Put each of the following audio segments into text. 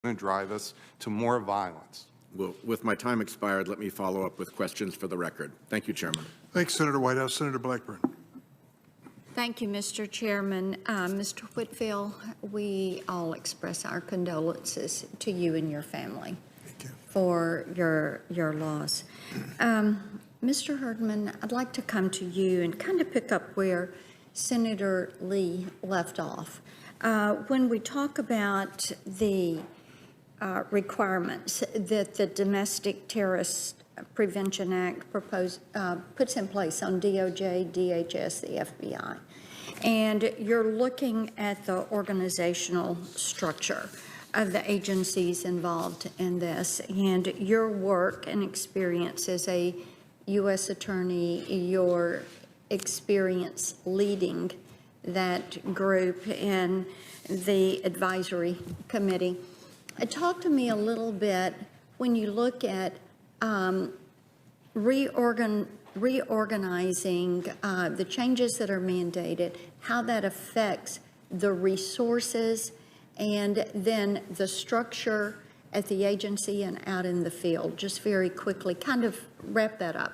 going to drive us to more violence. Well, with my time expired, let me follow up with questions for the record. Thank you, Chairman. Thanks, Senator Whitehouse. Senator Blackburn. Thank you, Mr. Chairman. Mr. Whitfield, we all express our condolences to you and your family for your loss. Mr. Herdman, I'd like to come to you and kind of pick up where Senator Lee left off. When we talk about the requirements that the Domestic Terrorist Prevention Act puts in place on DOJ, DHS, the FBI, and you're looking at the organizational structure of the agencies involved in this, and your work and experience as a U.S. attorney, your experience leading that group in the advisory committee. Talk to me a little bit when you look at reorganizing the changes that are mandated, how that affects the resources and then the structure at the agency and out in the field. Just very quickly, kind of wrap that up.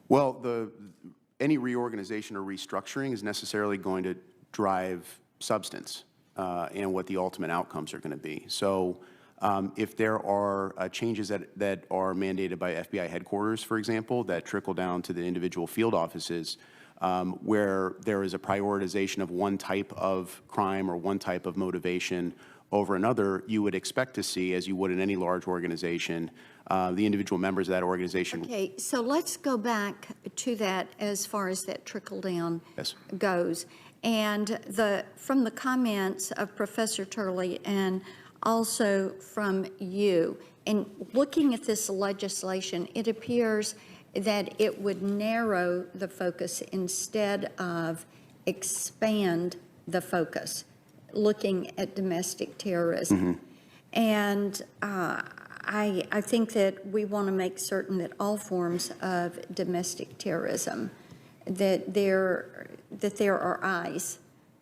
Well, any reorganization or restructuring is necessarily going to drive substance and what the ultimate outcomes are going to be. So if there are changes that are mandated by FBI headquarters, for example, that trickle down to the individual field offices, where there is a prioritization of one type of crime or one type of motivation over another, you would expect to see, as you would in any large organization, the individual members of that organization. Okay, so let's go back to that as far as that trickle down goes. And from the comments of Professor Turley and also from you, in looking at this legislation, it appears that it would narrow the focus instead of expand the focus, looking at domestic terrorism. And I think that we want to make certain that all forms of domestic terrorism, that there are eyes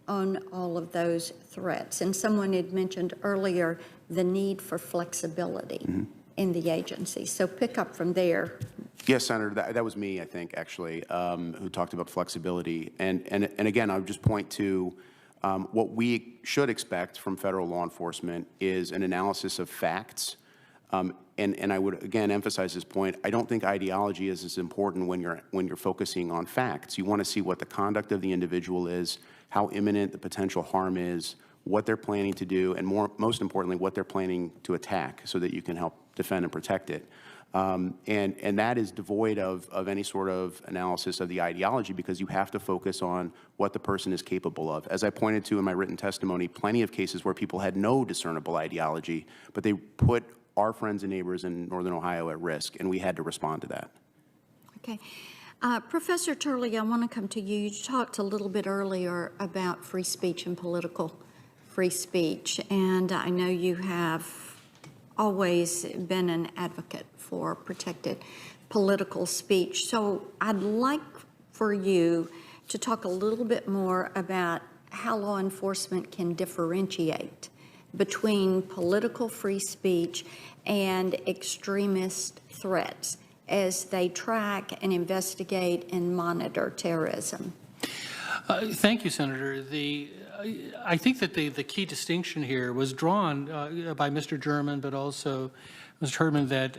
on all of those threats. And someone had mentioned earlier the need for flexibility in the agency. So pick up from there. Yes, Senator, that was me, I think, actually, who talked about flexibility. And again, I would just point to what we should expect from federal law enforcement is an analysis of facts. And I would, again, emphasize this point. I don't think ideology is as important when you're focusing on facts. You want to see what the conduct of the individual is, how imminent the potential harm is, what they're planning to do, and most importantly, what they're planning to attack so that you can help defend and protect it. And that is devoid of any sort of analysis of the ideology, because you have to focus on what the person is capable of. As I pointed to in my written testimony, plenty of cases where people had no discernible ideology, but they put our friends and neighbors in Northern Ohio at risk, and we had to respond to that. Okay. Professor Turley, I want to come to you. You talked a little bit earlier about free speech and political free speech, and I know you have always been an advocate for protected political speech. So I'd like for you to talk a little bit more about how law enforcement can differentiate between political free speech and extremist threats as they track and investigate and monitor terrorism. Thank you, Senator. I think that the key distinction here was drawn by Mr. German, but also Mr. Herdman, that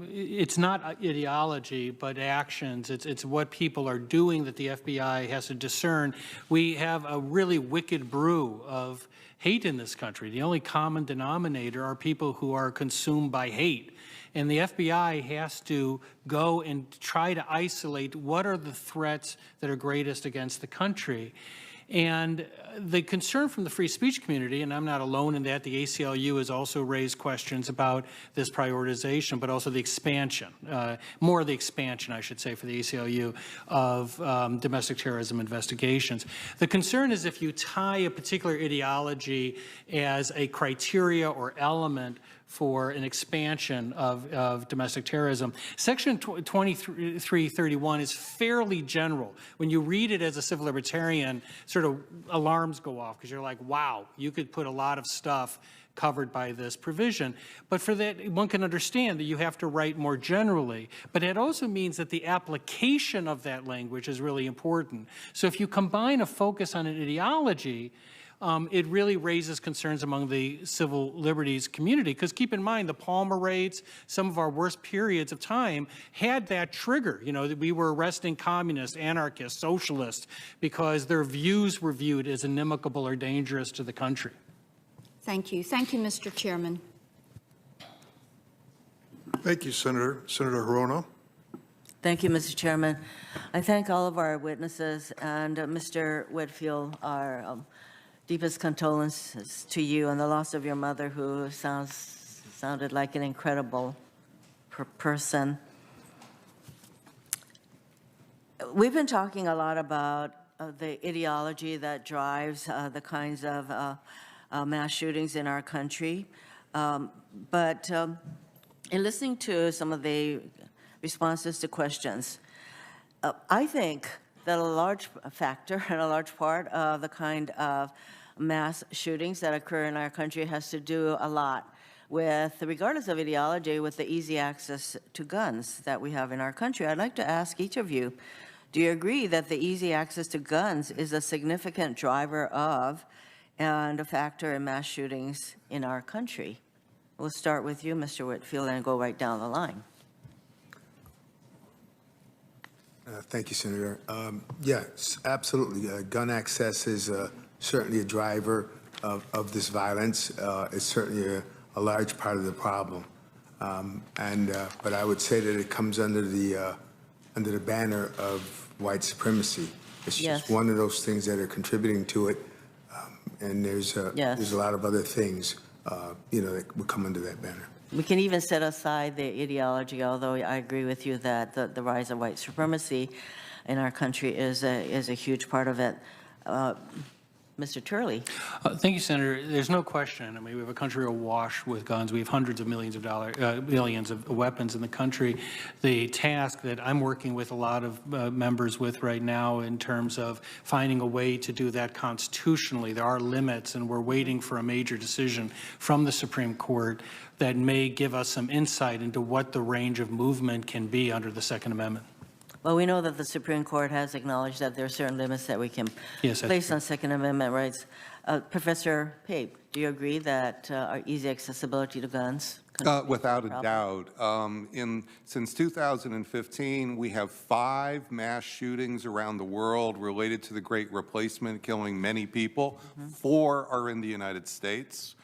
it's not ideology, but actions. It's what people are doing that the FBI has to discern. We have a really wicked brew of hate in this country. The only common denominator are people who are consumed by hate. And the FBI has to go and try to isolate what are the threats that are greatest against the country. And the concern from the free speech community, and I'm not alone in that, the ACLU has also raised questions about this prioritization, but also the expansion, more of the expansion, I should say, for the ACLU of domestic terrorism investigations. The concern is if you tie a particular ideology as a criteria or element for an expansion of domestic terrorism. Section 2331 is fairly general. When you read it as a civil libertarian, sort of alarms go off because you're like, wow, you could put a lot of stuff covered by this provision. But for that, one can understand that you have to write more generally. But it also means that the application of that language is really important. So if you combine a focus on an ideology, it really raises concerns among the civil liberties community. Because keep in mind, the Palmer raids, some of our worst periods of time had that trigger, you know, that we were arresting communists, anarchists, socialists, because their views were viewed as inimical or dangerous to the country. Thank you. Thank you, Mr. Chairman. Thank you, Senator. Senator Hirono. Thank you, Mr. Chairman. I thank all of our witnesses, and Mr. Whitfield, our deepest condolences to you on the loss of your mother, who sounded like an incredible person. We've been talking a lot about the ideology that drives the kinds of mass shootings in our country. But in listening to some of the responses to questions, I think that a large factor and a large part of the kind of mass shootings that occur in our country has to do a lot with, regardless of ideology, with the easy access to guns that we have in our country. I'd like to ask each of you, do you agree that the easy access to guns is a significant driver of and a factor in mass shootings in our country? We'll start with you, Mr. Whitfield, and go right down the line. Thank you, Senator. Yes, absolutely. Gun access is certainly a driver of this violence. It's certainly a large part of the problem. But I would say that it comes under the banner of white supremacy. It's just one of those things that are contributing to it. And there's a lot of other things, you know, that would come under that banner. We can even set aside the ideology, although I agree with you that the rise of white supremacy in our country is a huge part of it. Mr. Turley. Thank you, Senator. There's no question. I mean, we have a country awash with guns. We have hundreds of millions of millions of weapons in the country. The task that I'm working with a lot of members with right now in terms of finding a way to do that constitutionally, there are limits, and we're waiting for a major decision from the Supreme Court that may give us some insight into what the range of movement can be under the Second Amendment. Well, we know that the Supreme Court has acknowledged that there are certain limits that we can place on Second Amendment rights. Professor Pape, do you agree that our easy accessibility to guns? Without a doubt. Since 2015, we have 5 mass shootings around the world related to the Great Replacement, killing many people. 4 are in the United States.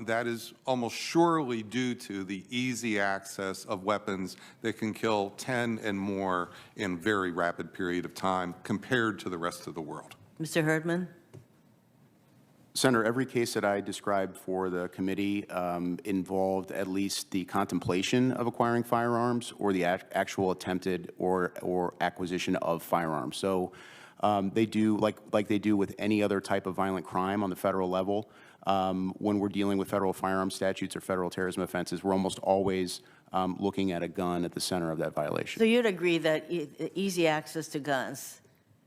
That is almost surely due to the easy access of weapons that can kill 10 and more in a very rapid period of time compared to the rest of the world. Mr. Herdman? Senator, every case that I described for the committee involved at least the contemplation of acquiring firearms or the actual attempted or acquisition of firearms. So they do, like they do with any other type of violent crime on the federal level, when we're dealing with federal firearm statutes or federal terrorism offenses, we're almost always looking at a gun at the center of that violation. So you'd agree that easy access to guns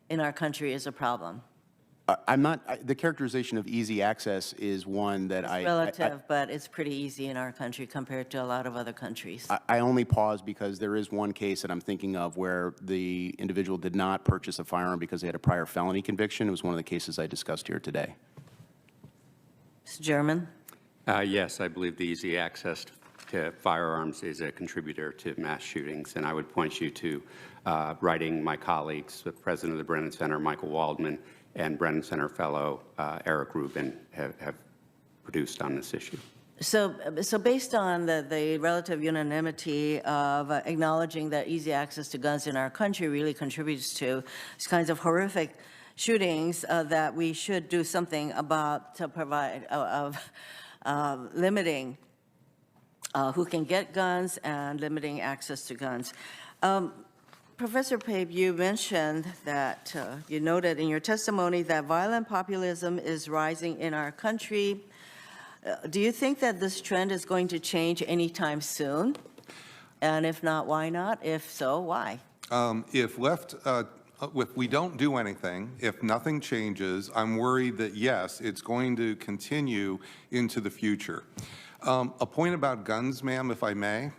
in our country is a problem? I'm not, the characterization of easy access is one that It's relative, but it's pretty easy in our country compared to a lot of other countries. I only pause because there is one case that I'm thinking of where the individual did not purchase a firearm because they had a prior felony conviction. It was one of the cases I discussed here today. Mr. German? Yes, I believe the easy access to firearms is a contributor to mass shootings, and I would point you to writing my colleagues, the president of the Brennan Center, Michael Waldman, and Brennan Center fellow Eric Rubin have produced on this issue. So based on the relative unanimity of acknowledging that easy access to guns in our country really contributes to these kinds of horrific shootings, that we should do something about to provide limiting who can get guns and limiting access to guns. Professor Pape, you mentioned that you noted in your testimony that violent populism is rising in our country. Do you think that this trend is going to change anytime soon? And if not, why not? If so, why? If left if we don't do anything, if nothing changes, I'm worried that, yes, it's going to continue into the future. A point about guns, ma'am, if I may.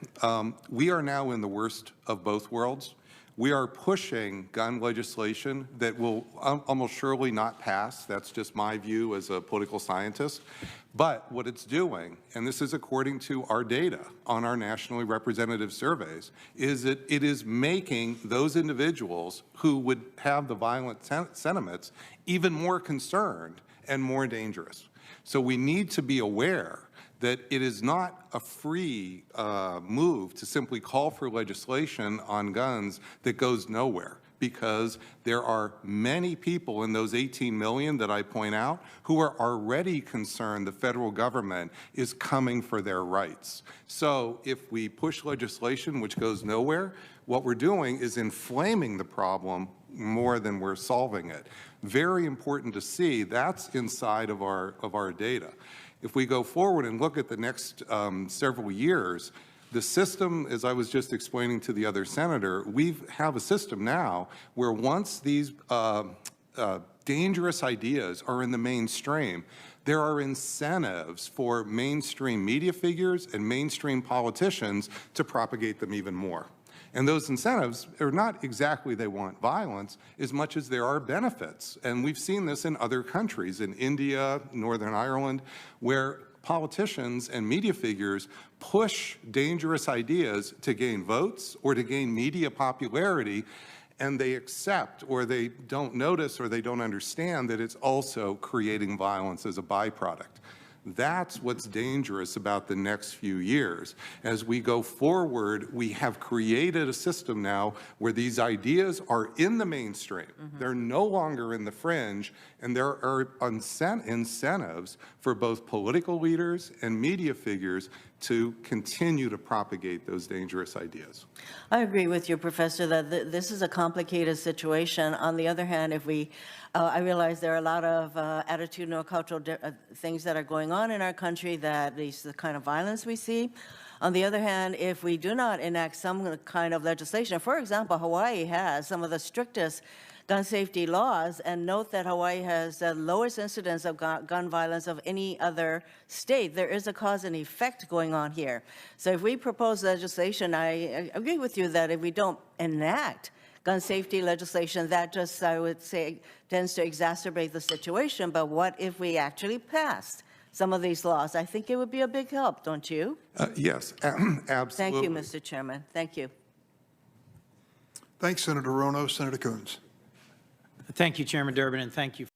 We are now in the worst of both worlds. We are pushing gun legislation that will almost surely not pass. That's just my view as a political scientist. But what it's doing, and this is according to our data on our nationally representative surveys, is that it is making those individuals who would have the violent sentiments even more concerned and more dangerous. So we need to be aware that it is not a free move to simply call for legislation on guns that goes nowhere, because there are many people in those 18 million that I point out who are already concerned the federal government is coming for their rights. So if we push legislation which goes nowhere, what we're doing is inflaming the problem more than we're solving it. Very important to see that's inside of our data. If we go forward and look at the next several years, the system, as I was just explaining to the other senator, we have a system now where once these dangerous ideas are in the mainstream, there are incentives for mainstream media figures and mainstream politicians to propagate them even more. And those incentives are not exactly they want violence as much as there are benefits. And we've seen this in other countries, in India, Northern Ireland, where politicians and media figures push dangerous ideas to gain votes or to gain media popularity, and they accept or they don't notice or they don't understand that it's also creating violence as a byproduct. That's what's dangerous about the next few years. As we go forward, we have created a system now where these ideas are in the mainstream. They're no longer in the fringe, and there are incentives for both political leaders and media figures to continue to propagate those dangerous ideas. I agree with you, Professor, that this is a complicated situation. On the other hand, if we, I realize there are a lot of attitudinal cultural things that are going on in our country that leads to the kind of violence we see. On the other hand, if we do not enact some kind of legislation, for example, Hawaii has some of the strictest gun safety laws, and note that Hawaii has the lowest incidence of gun violence of any other state. There is a cause and effect going on here. So if we propose legislation, I agree with you that if we don't enact gun safety legislation, that just, I would say, tends to exacerbate the situation. But what if we actually passed some of these laws? I think it would be a big help, don't you? Yes, absolutely. Thank you, Mr. Chairman. Thank you. Thanks, Senator Rono. Senator Coons. Thank you, Chairman Durbin, and thank you